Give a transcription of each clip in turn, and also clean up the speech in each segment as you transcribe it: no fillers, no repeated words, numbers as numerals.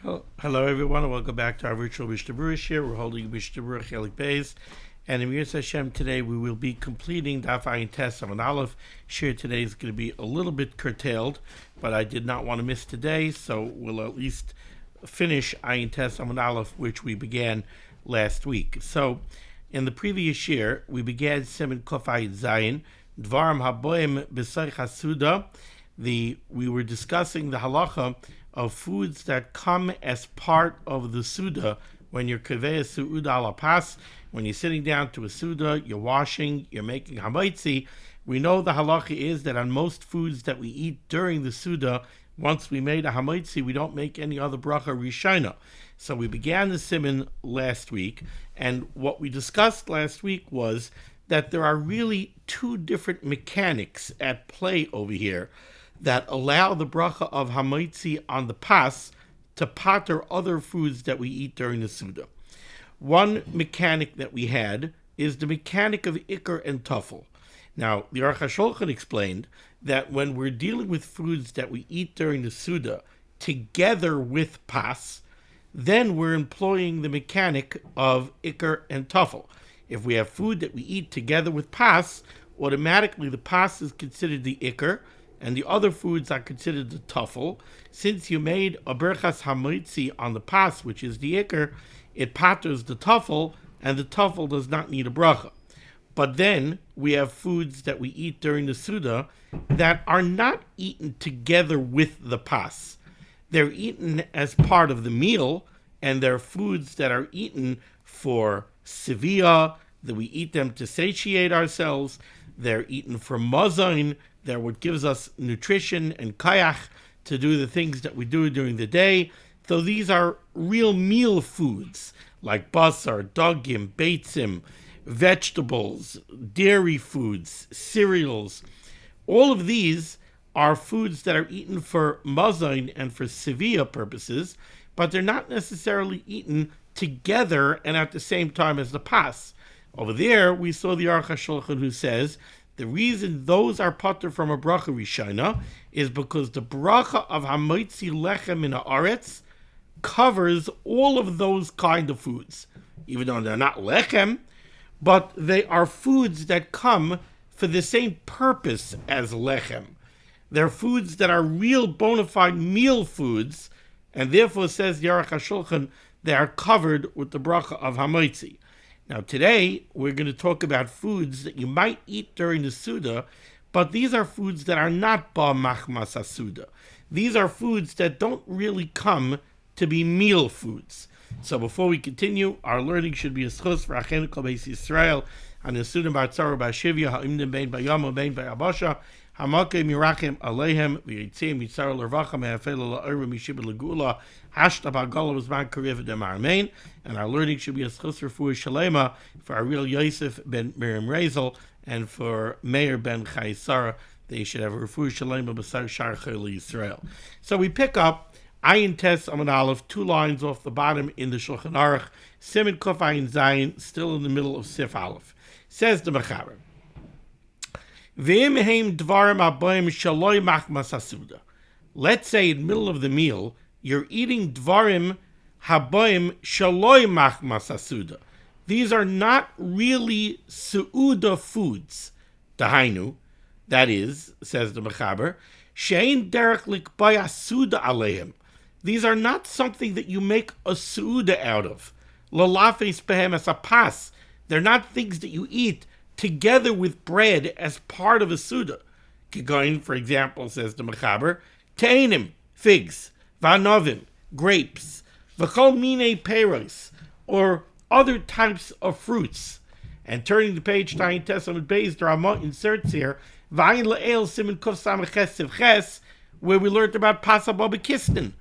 Hello, everyone, and welcome back to our virtual Mishnah Berurah share. We're holding Mishnah Berurah Chelik Beis, and in Yirtzeh Hashem today we will be completing Daf Ayin Tes Amud Aleph. Share today is going to be a little bit curtailed, but I did not want to miss today, so we'll at least finish Ayin Tes Amud Aleph, which we began last week. So, in the previous year, we began Siman Kof Ayin Zayin, Dvarim Haboim B'Seich HaSuda. We were discussing the halacha of foods that come as part of the Suda when you're Kaveh Su'uda ala Pas. When you're sitting down to a Suda, you're washing, you're making Hamaitzi. We know the halacha is that on most foods that we eat during the Suda, once we made a Hamaitzi, we don't make any other bracha Rishona. So we began the Siman last week, and what we discussed last week was that there are really two different mechanics at play over here that allow the bracha of Hamaitzi on the Pas to pater other foods that we eat during the Suda. One mechanic that we had is the mechanic of Iker and Tafel. Now, the Aruch HaShulchan explained that when we're dealing with foods that we eat during the Suda together with Pas, then we're employing the mechanic of Iker and Tafel. If we have food that we eat together with Pas, automatically the Pas is considered the Iker, and the other foods are considered the Tafel. Since you made a Berchas Hamaitzi on the Pas, which is the Iker, it paters the Tafel, and the Tafel does not need a bracha. But then we have foods that we eat during the Suda that are not eaten together with the Pas. They're eaten as part of the meal, and they're foods that are eaten for Sevilla, that we eat them to satiate ourselves. They're eaten for Mazain. They're what gives us nutrition and kayach to do the things that we do during the day. So these are real meal foods like basar, dagim, beitzim, vegetables, dairy foods, cereals. All of these are foods that are eaten for mazain and for sevilla purposes, but they're not necessarily eaten together and at the same time as the pas. Over there, we saw the Aruch HaShulchan who says the reason those are pater from a bracha rishona is because the bracha of hamaitzi lechem in haaretz covers all of those kind of foods, even though they're not lechem, but they are foods that come for the same purpose as lechem. They're foods that are real bona fide meal foods, and therefore, says the Aruch HaShulchan, they are covered with the bracha of hamaitzi. Now today, we're going to talk about foods that you might eat during the Suda, but these are foods that are not ba machmas HaSuda. These are foods that don't really come to be meal foods. So before we continue, our learning should be a schus for Achenu Kol Beis Yisrael, and the Suda B'Tzara B'Shivya, Ha'imdim Bein B'Yam U'Bein B'Yabasha, Hamakim Yirachem Aleihem, V'Yitzim Yitzar L'Rvacha Me'afel L'Oira Mishib L'Gula, Hashta B'Gala V'Zman Karev Dem Armein, and our learning should be a schus for Shalema, for our real Yosef ben Miriam Rezel, and for Meir ben Chaisara. They should have a refuah Shalema B'Sar Shar Chayil Yisrael. So we pick up Ayin Tes Amud Aleph, 2 lines off the bottom in the Shulchan Aruch, Siman Kof Ayin Zayin, still in the middle of Sif Aleph. Says the Mechaber, V'imheim dvarim haboim shaloi machmas hasuda. Let's say in the middle of the meal, you're eating dvarim haboim shaloi machmas hasuda. These are not really su'uda foods. Dahainu, that is, says the Mechaber, she'ein derech likbaya suda aleim. These are not something that you make a su'uda out of. Lalafes behem as a pas. They're not things that you eat together with bread as part of a suda. Kigoin, for example, says the Mechaber, te'enim, figs, vanovim, grapes, v'chol mine peiros, or other types of fruits. And turning the page, Tayin Tesamid Beis, the Ramah inserts here, V'ayin le'el simin kof samach ches ches, where we learned about pasa babakistin.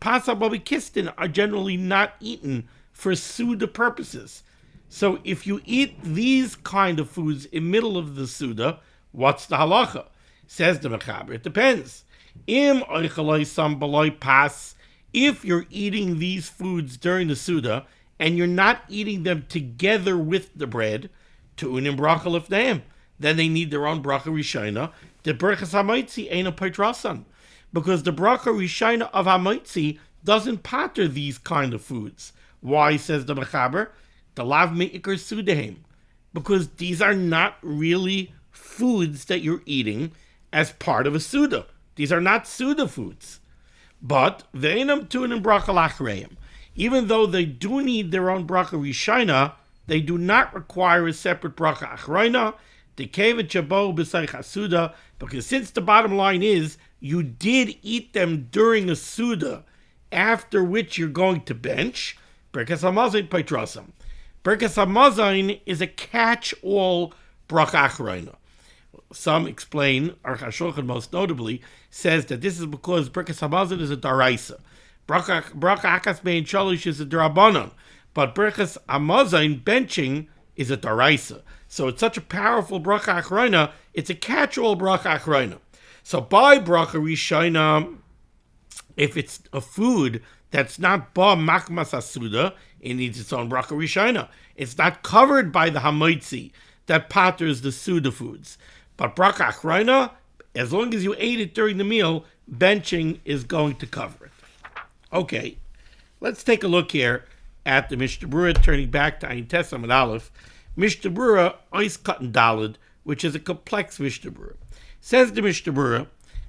Pasa babakistin are generally not eaten for suda purposes. So if you eat these kind of foods in middle of the Suda, what's the halacha? Says the Mechaber, it depends. Im oichaloi sam baloi pas, if you're eating these foods during the Suda, and you're not eating them together with the bread, tu'unim bracha lifneim, then they need their own bracha rishona. The berachas hamaitzi ain't a paitrasan, because the bracha rishona of hamaitzi doesn't pater these kind of foods. Why, says the Mechaber? The lav me'ikar sudahem. Because these are not really foods that you're eating as part of a Suda. These are not Suda foods. But ve'enam tunim bracha lachreim. Even though they do need their own bracha rishina, they do not require a separate bracha achroina, dekevet shabo b'sayich hasuda, because since the bottom line is, you did eat them during a Suda, after which you're going to bench, Birkas HaMazon Peitrasam. Birkas HaMazon is a catch-all bracha achroina. Some explain, Aruch HaShulchan most notably, says that this is because Birkas HaMazon is a daraisa. Bracha Akas Bein Shalish is a darabanan, but Birkas HaMazon benching is a daraisa. So it's such a powerful bracha achroina, it's a catch-all bracha achroina. So by bracha rishona, if it's a food that's not ba makmas asuda, it needs its own bracha rishona. It's not covered by the hamoitzi that paters the suda foods. But bracha achroina, as long as you ate it during the meal, benching is going to cover it. Okay, let's take a look here at the Mishnah Berurah, turning back to Ayin Tes Amud Aleph. Mishnah Berurah, Ois Katan Daled, which is a complex Mishnah Berurah. Says the Mishnah Berurah,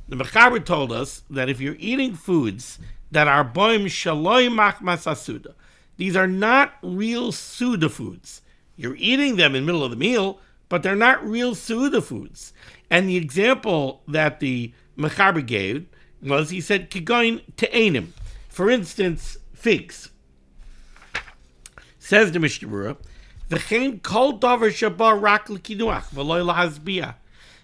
the Mechaber told us that if you're eating foods that are boim shaloi machmas asuda, these are not real Suda foods. You're eating them in the middle of the meal, but they're not real Suda foods. And the example that the Mechaber gave was, he said, kigoin te'enim. For instance, figs. Says the Mishnah Berurah, v'chein kol davar shaba rak l'kinuach v'loy lahazbiyah.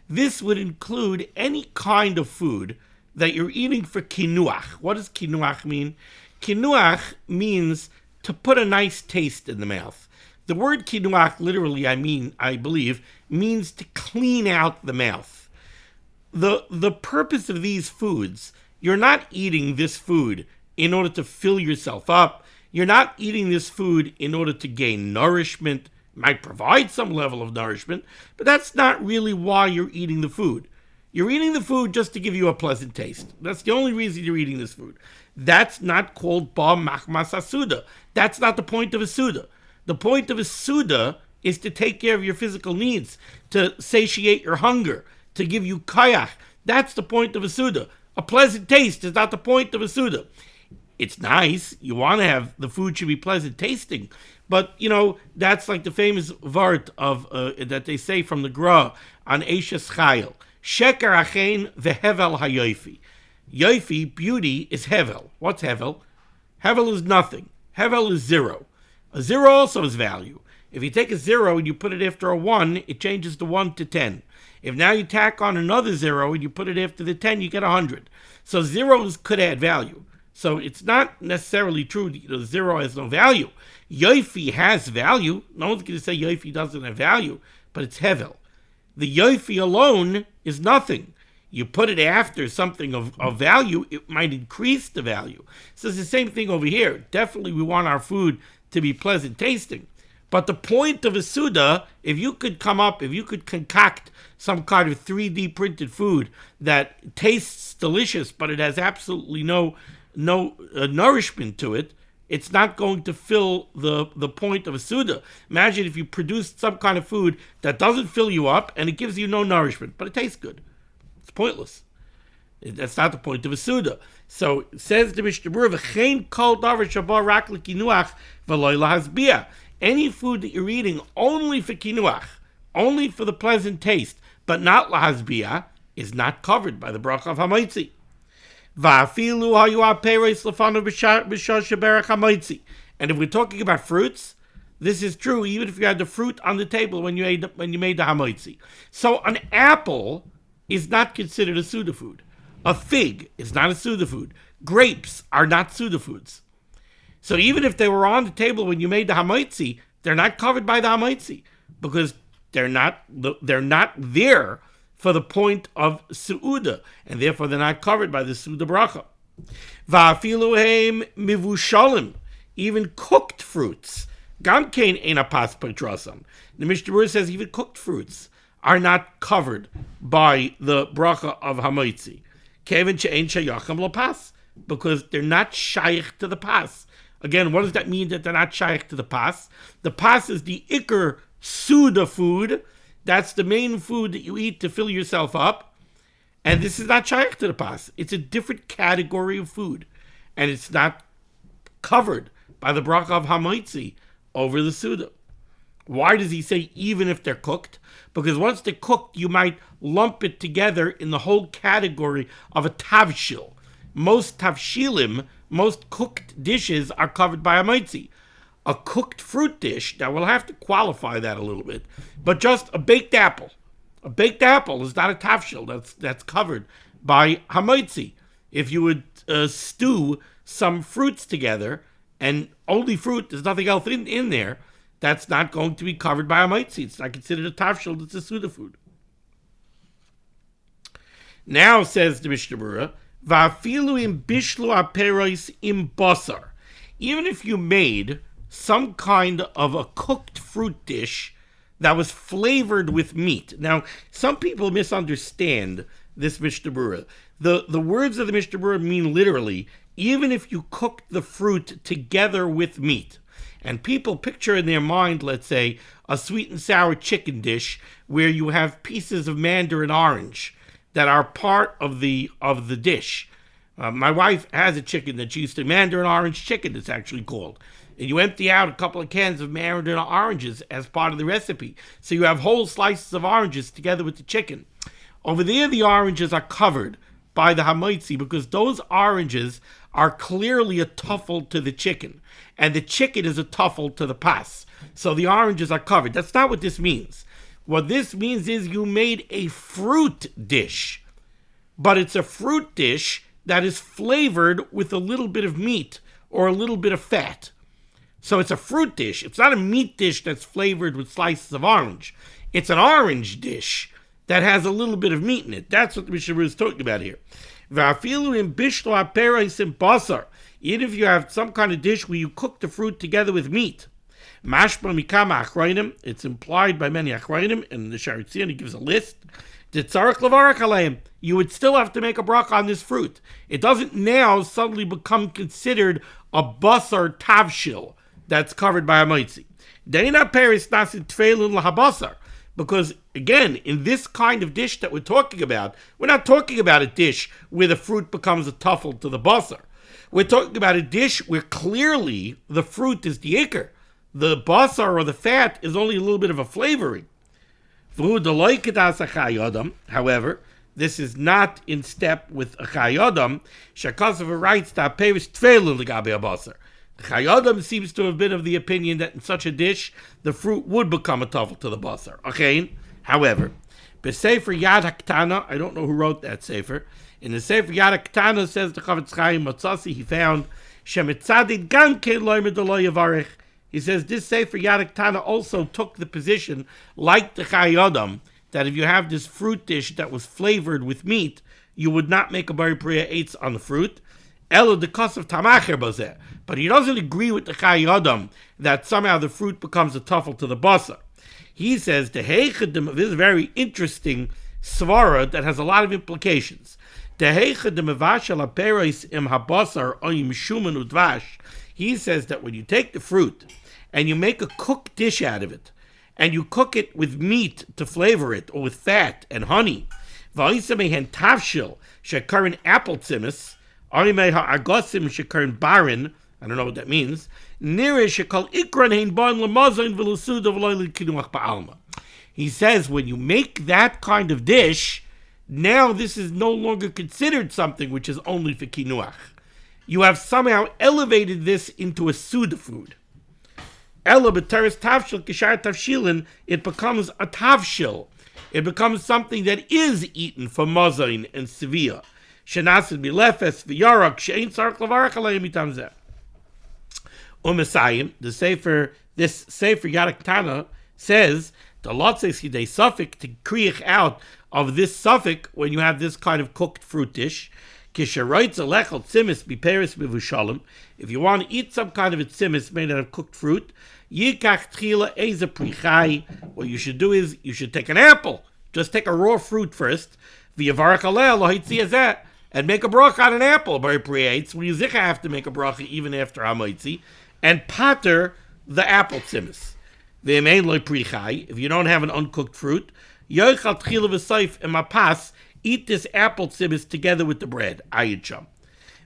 This would include any kind of food that you're eating for kinuach. What does kinuach mean? Kinuach means to put a nice taste in the mouth. The word kinuach, literally, I believe, means to clean out the mouth. The purpose of these foods, you're not eating this food in order to fill yourself up. You're not eating this food in order to gain nourishment. It might provide some level of nourishment, but that's not really why you're eating the food. You're eating the food just to give you a pleasant taste. That's the only reason you're eating this food. That's not called ba machmas asuda. That's not the point of a Suda. The point of a Suda is to take care of your physical needs, to satiate your hunger, to give you kayach. That's the point of a Suda. A pleasant taste is not the point of a Suda. It's nice. You want to have, the food should be pleasant tasting. But, that's like the famous vart of that they say from the Gra on Eishes Chayil. Sheker achein vehevel hayofi. Yofi, beauty, is hevel. What's hevel? Hevel is nothing. Hevel is zero. A zero also is value. If you take a 0 and you put it after a 1, it changes the 1 to 10. If now you tack on another 0 and you put it after the 10, you get 100. So zeros could add value. So it's not necessarily true that 0 has no value. Yofi has value. No one's going to say Yofi doesn't have value, but it's hevel. The Yofi alone is nothing. You put it after something of value, it might increase the value. So it's the same thing over here. Definitely we want our food to be pleasant tasting. But the point of a Suda, if you could concoct some kind of 3D printed food that tastes delicious, but it has absolutely no nourishment to it, it's not going to fill the point of a Suda. Imagine if you produced some kind of food that doesn't fill you up and it gives you no nourishment, but it tastes good. It's pointless. That's not the point of a Suda. So it says the Mishnah Berurah, v'chein kol davar shaba rak l'kinuach v'loy lahazbiyah. Any food that you're eating only for kinuach, only for the pleasant taste, but not lahazbiyah, is not covered by the bracha of hamaitzi. Va'afilu hayu ha'peros lefanu b'shah sheberach hamaitzi. And if we're talking about fruits, this is true even if you had the fruit on the table when you made the hamaitzi. So an apple is not considered a Suda food. A fig is not a Suda food. Grapes are not Suda foods. So even if they were on the table when you made the hamaitzi, they're not covered by the hamaitzi because they're not there for the point of Su'uda, and therefore they're not covered by the Su'uda bracha. Va'afilu heim mivushalim, even cooked fruits. Gamkein eina pas petrasam. The Mishnah Berurah says even cooked fruits are not covered by the bracha of hamaitzi. Kevin she'ein sheyachim lapas, because they're not shaykh to the pas. Again, what does that mean that they're not shaykh to the pas? The pas is the ikr suda food. That's the main food that you eat to fill yourself up. And this is not shaykh to the pas. It's a different category of food. And it's not covered by the bracha of hamaitzi over the suda. Why does he say even if they're cooked? Because once they're cooked, you might lump it together in the whole category of a tavshil. Most tavshilim, most cooked dishes are covered by a maitzi. A cooked fruit dish, now we'll have to qualify that a little bit, but just a baked apple. A baked apple is not a tavshil, that's covered by hamaitzi. If you would stew some fruits together, and only fruit, there's nothing else in there, that's not going to be covered by a maitzi. It's not considered a tavshil, it's a suda food. Now, says the Mishnah Berurah, Va'afilu im bishlu aperos im basar. Even if you made some kind of a cooked fruit dish that was flavored with meat. Now, some people misunderstand this Mishnah Berurah. The words of the Mishnah Berurah mean literally, even if you cooked the fruit together with meat. And people picture in their mind, let's say, a sweet and sour chicken dish where you have pieces of mandarin orange that are part of the dish. My wife has a chicken that she used to, mandarin orange chicken, it's actually called. And you empty out a couple of cans of mandarin oranges as part of the recipe. So you have whole slices of oranges together with the chicken. Over there, the oranges are covered by the hamaitzi because those oranges are clearly a tuffle to the chicken. And the chicken is a tuffle to the pas. So the oranges are covered. That's not what this means. What this means is you made a fruit dish. But it's a fruit dish that is flavored with a little bit of meat or a little bit of fat. So it's a fruit dish. It's not a meat dish that's flavored with slices of orange. It's an orange dish that has a little bit of meat in it. That's what the Mishnah Berurah is talking about here. Va'afilu im bishlo aperos im basar. Even if you have some kind of dish where you cook the fruit together with meat. Mashma mikama achrayim. It's implied by many achrayim, and the Sharitzian, he gives a list. Tzarich levarach aleim. You would still have to make a bracha on this fruit. It doesn't now suddenly become considered a basar tavshil that's covered by a maitzi. Deina peris nasid tfeilin lahabasar. Because, again, in this kind of dish that we're talking about, we're not talking about a dish where the fruit becomes a tuffle to the basar. We're talking about a dish where clearly the fruit is the ikr. The basar or the fat is only a little bit of a flavoring. However, this is not in step with a chayadam. Shakasova writes that peris tfeilin legabe basar. The chayadam seems to have been of the opinion that in such a dish, the fruit would become a tuffle to the basar. Okay? However, B'Sefer Yad HaKtana, I don't know who wrote that sefer. In the Sefer Yad HaKtana, says the Chavetz Chaim Matzasi, he found Shemitzadid Gam Kein Lo Yimid Lo Yavarech. He says this Sefer Yad HaKtana also took the position, like the chayadam, that if you have this fruit dish that was flavored with meat, you would not make a Bari Priya Eitz on the fruit. Elo the cost of tamacher bazeh. But he doesn't agree with the chayadam that somehow the fruit becomes a tuffle to the basar. He says the heichadim of this very interesting svara that has a lot of implications. The heichadim evashel aperos im habasar oyim shuman udvash. He says that when you take the fruit and you make a cooked dish out of it, and you cook it with meat to flavor it, or with fat and honey, v'oisamehen tavshil shekarin apple tzimis. I don't know what that means. He says when you make that kind of dish, now this is no longer considered something which is only for kinuach. You have somehow elevated this into a suda food. It becomes a tavshil. It becomes something that is eaten for mazain and sevilla. Shenasid milefes v'yarak she'ein tzarich levarach aleim mitam zeh. The Sefer Yad HaKtana says the lotzes hidei suffik to kriach out of this suffik when you have this kind of cooked fruit dish. Kisharoitz alechol tzimis biperis bivushalim. If you want to eat some kind of a tzimis made out of cooked fruit, yikach tchila eza prichai. What you should do is you should take an apple. Just take a raw fruit first. V'yavarach aleh lo hitziyah zeh. and make a bracha on an apple by pre-eitz, we have to make a bracha even after hamaitzi, and pater the apple tzimis. If you don't have an uncooked fruit, yochal tchila v'seif and mapas, eat this apple tzimis together with the bread. Ayid sham.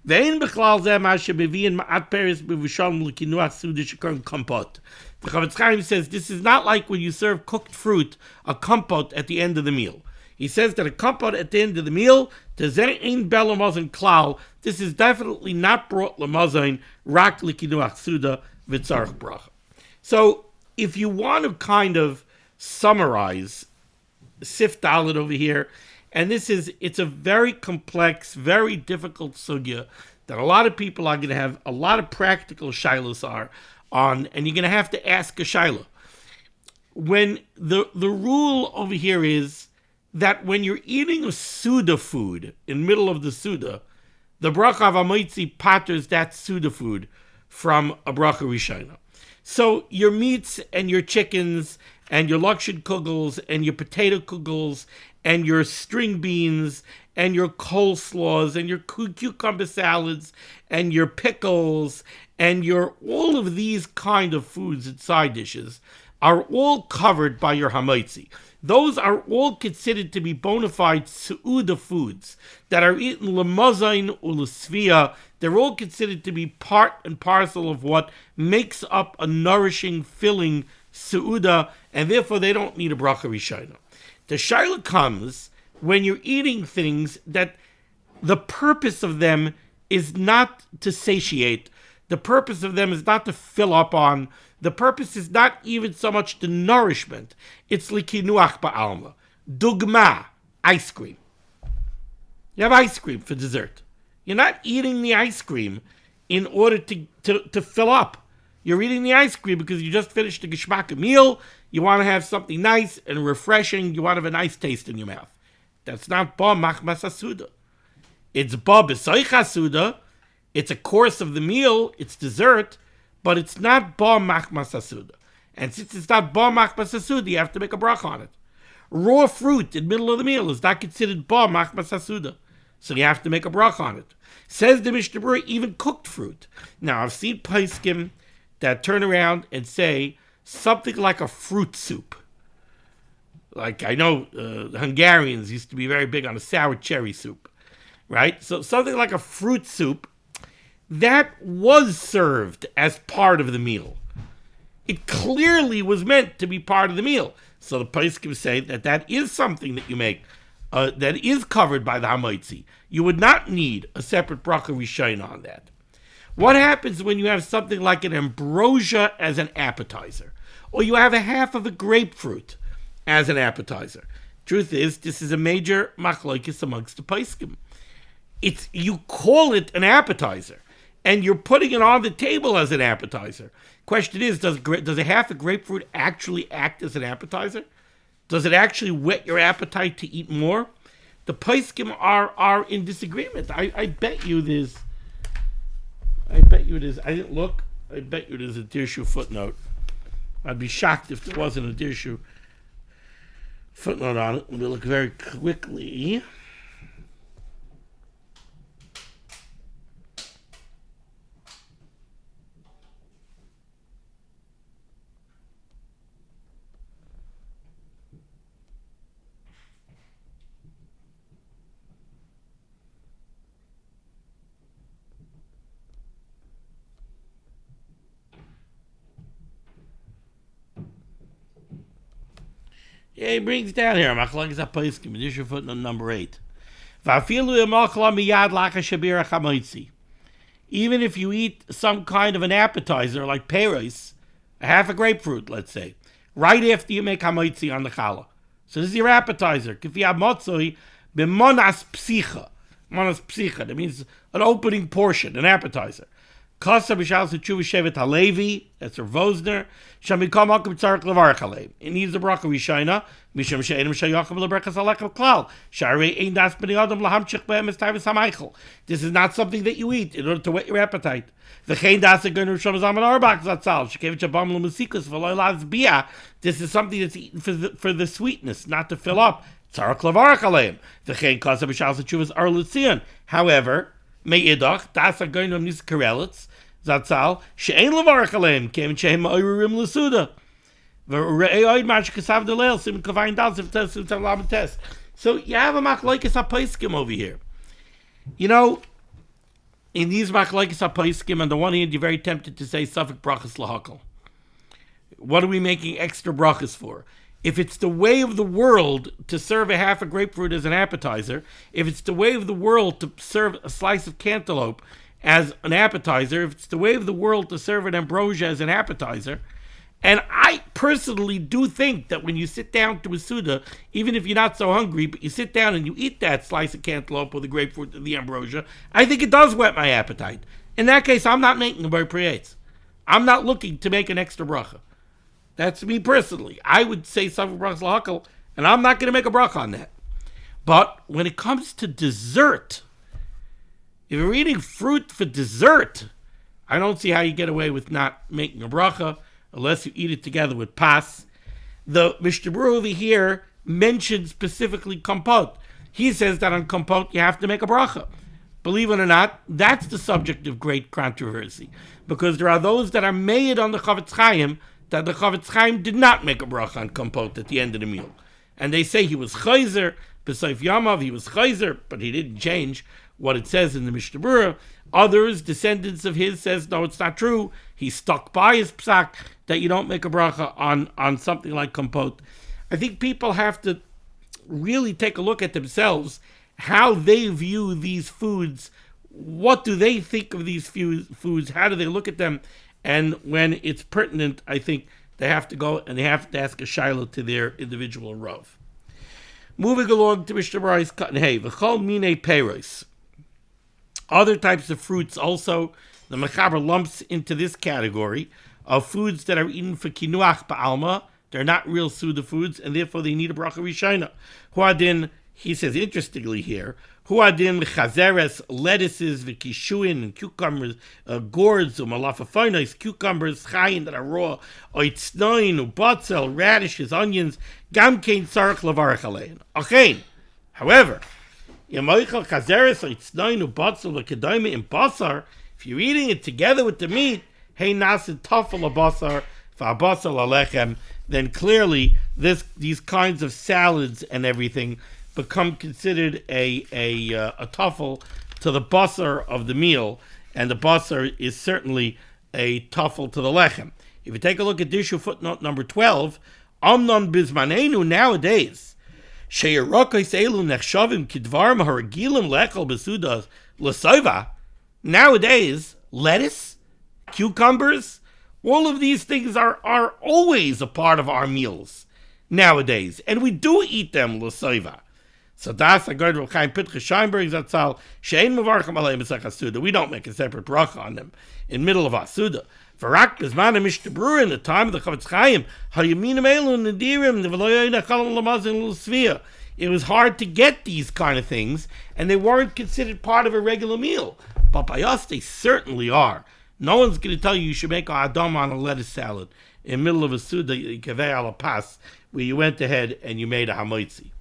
Ve'in b'chlal zeh ma shebevi'in ma'at peris b'visham l'kinuach sudi shekern kompot. The Chavetz Chaim says this is not like when you serve cooked fruit, a kompot at the end of the meal. He says that a kompot at the end of the meal, this is definitely not brought l'mazayin, rak l'kinuach suda v'tzarech bracha. So, if you want to kind of summarize Sif Dalet over here, and it's a very complex, very difficult sugya that a lot of people are going to have a lot of practical shilas on, and you're going to have to ask a shilah. When the rule over here is that when you're eating a Suda food in the middle of the Suda, the bracha of Hamaitzi paters that Suda food from a bracha Rishona. So your meats and your chickens and your lakshed kugels and your potato kugels and your string beans and your coleslaws and your cucumber salads and your pickles and your all of these kind of foods and side dishes are all covered by your hamaitzi. Those are all considered to be bona fide seuda foods that are eaten lemazain or lesvia. They're all considered to be part and parcel of what makes up a nourishing, filling seuda, and therefore they don't need a bracha rishona. The shaila comes when you're eating things that the purpose of them is not to satiate. The purpose of them is not to fill up on. The purpose is not even so much the nourishment. It's likinuach ba'alma. Dugma, ice cream. You have ice cream for dessert. You're not eating the ice cream in order to fill up. You're eating the ice cream because you just finished a geschmack meal. You want to have something nice and refreshing. You want to have a nice taste in your mouth. That's not ba machmas hasuda. It's ba b'soich hasuda. It's a course of the meal. It's dessert. But it's not ba machmas hasuda. And since it's not ba machmas hasuda, you have to make a bracha on it. Raw fruit in the middle of the meal is not considered ba machmas hasuda. So you have to make a bracha on it. Says the Mishnah Berurah, even cooked fruit. Now, I've seen poskim that turn around and say something like a fruit soup. Like, I know the Hungarians used to be very big on a sour cherry soup, right? So something like a fruit soup, that was served as part of the meal. It clearly was meant to be part of the meal. So the poskim say that is something that you make, that is covered by the hamaitzi. You would not need a separate bracha rishona on that. What happens when you have something like an ambrosia as an appetizer? Or you have a half of a grapefruit as an appetizer? Truth is, this is a major machlokes amongst the poskim. You call it an appetizer, and you're putting it on the table as an appetizer. Question is, does a half a grapefruit actually act as an appetizer? Does it actually whet your appetite to eat more? The poskim are in disagreement. I bet you there's. I didn't look. I bet you there's a Dirshu footnote. I'd be shocked if there wasn't a Dirshu footnote on it. Let me look very quickly. Yeah, he brings down here. Machlokes haposkim, Dirshu footnote number 8. Even if you eat some kind of an appetizer like peiros, a half a grapefruit, let's say, right after you make hamaitzi on the challah. So this is your appetizer. That means an opening portion, an appetizer. Kasa b'shal s'tshuva shevet halevi, that's Rav Vosner. Shamikam akum tzarek levarach aleim. It needs the bracha rishayna. Misham she'enim shayachim lebrachas alechav klal. Sharei ein das b'nei adam lahamshich be'em estavis hamaychel. This is not something that you eat in order to whet your appetite. V'chein das agun rishon zaman arbach zatzal. Shekevich abam l'musikus v'loy lazbia. This is something that's eaten for the sweetness, not to fill up. tzarach levarach aleim. V'chein kasav b'shas tshuvas ar l'tzion. However, me'idach das agoyim nis karelitz zatzal she'ein levarach aleim kem she'em ma'orim l'suda. V're'oid ma'ash kasav delel sim kavayin dal sim lam tes. So you have a machlokes hapaiskim over here. You know, in these machlokes hapaiskim, on the one hand, you're very tempted to say safek brachas lahakol. What are we making extra brachas for? If it's the way of the world to serve a half a grapefruit as an appetizer, if it's the way of the world to serve a slice of cantaloupe as an appetizer, if it's the way of the world to serve an ambrosia as an appetizer, and I personally do think that when you sit down to a Suda, even if you're not so hungry, but you sit down and you eat that slice of cantaloupe or the grapefruit or the ambrosia, I think it does whet my appetite. In that case, I'm not making a bar priyetz. I'm not looking to make an extra bracha. That's me personally. I would say safek brachas lahakol, and I'm not going to make a bracha on that. But when it comes to dessert, if you're eating fruit for dessert, I don't see how you get away with not making a bracha, unless you eat it together with pas. The Mishnah Berurah over here mentions specifically kompot. He says that on kompot you have to make a bracha. Believe it or not, that's the subject of great controversy, because there are those that are made on the Chavetz Chaim that the Chavetz Chaim did not make a bracha on kompot at the end of the meal. And they say he was chayzer, b'soif yamav, he was chayzer, but he didn't change what it says in the Mishnah Berurah. Others, descendants of his, says, no, it's not true. He stuck by his psak that you don't make a bracha on something like kompot. I think people have to really take a look at themselves, how they view these foods. What do they think of these foods? How do they look at them? And when it's pertinent, I think they have to go and they have to ask a shiloh to their individual rov. Moving along to Mishnah Berurah's Katan Hey, v'chol minei peiros. Other types of fruits also, the Mechaber lumps into this category of foods that are eaten for kinuach ba'alma. They're not real Suda foods, and therefore they need a bracha rishayna. Huadin, he says interestingly here, Huadin chazeres, lettuces, v'kishuin, and cucumbers, gourds, malafafonos, cucumbers, chayin that are raw, oitznoin, ubatzel, radishes, onions, gamkein sarach levarach alein. Achein. However, if you're eating it together with the meat, then clearly these kinds of salads and everything become considered a tuffle to the basar of the meal, and the basar is certainly a tuffle to the lechem. If you take a look at Dirshu footnote number 12, Amnon bizmanenu, nowadays, nowadays, lettuce, cucumbers, all of these things are always a part of our meals nowadays, and we do eat them l'soiva. So das agard v'chaim pitcha Scheinberg zatzal she'ein mevarchim aleim b'sech suda. We don't make a separate bracha on them in middle of our suda. V'rak b'zman Mishnah Berurah in the time of the Chavetz Chaim hayaminim elu nedirim v'lo yoynachal l'mazin l'svia. It was hard to get these kind of things, and they weren't considered part of a regular meal. But by us, they certainly are. No one's going to tell you should make a adam on a lettuce salad in the middle of a suda kaveh ala pas, where you went ahead and you made a hamoitzi.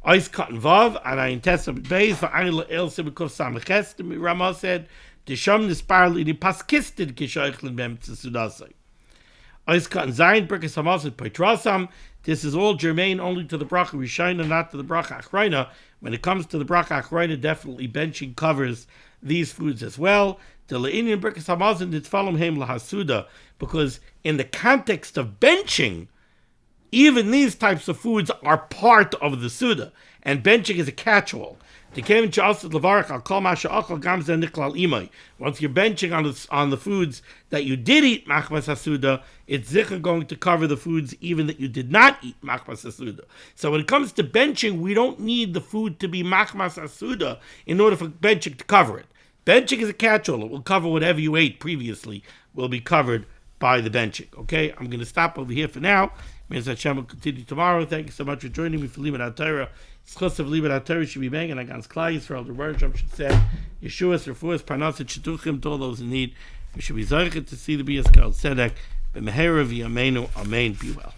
Ice cotton vav, and I intestam beis va'anil el sibukov samiches. The Ramah said, "Desham nisparli ni paskisted kishoichlin bem tzudasai." Ice cotton zayin berkes hamasid peitrasam. This is all germane only to the bracha rishayna, not to the bracha achrayna. When it comes to the bracha achrayna, definitely benching covers these foods as well. The le'inyan berkes hamazon nitzvalom heim lahasuda, because in the context of benching, even these types of foods are part of the Suda, and benching is a catch-all. Once you're benching on the foods that you did eat machmas hasuda, it's zikr going to cover the foods even that you did not eat machmas hasuda. So when it comes to benching, we don't need the food to be machmas hasuda in order for benching to cover it. Benching is a catch-all. It will cover whatever you ate previously, will be covered by the benching. Okay, I'm going to stop over here for now. Means Hashem will continue tomorrow. Thank you so much for joining me for limud HaTorah. Schus of limud HaTorah should be made, and Agans Klal Yisrael, the Rosh should say, Yeshua's, Refuah's, Parnassat, Shidduchim, to all those in need. We should be zeichet to see the Biyas Kal Tzedek, B'meheira v'yameinu, Amen, be well.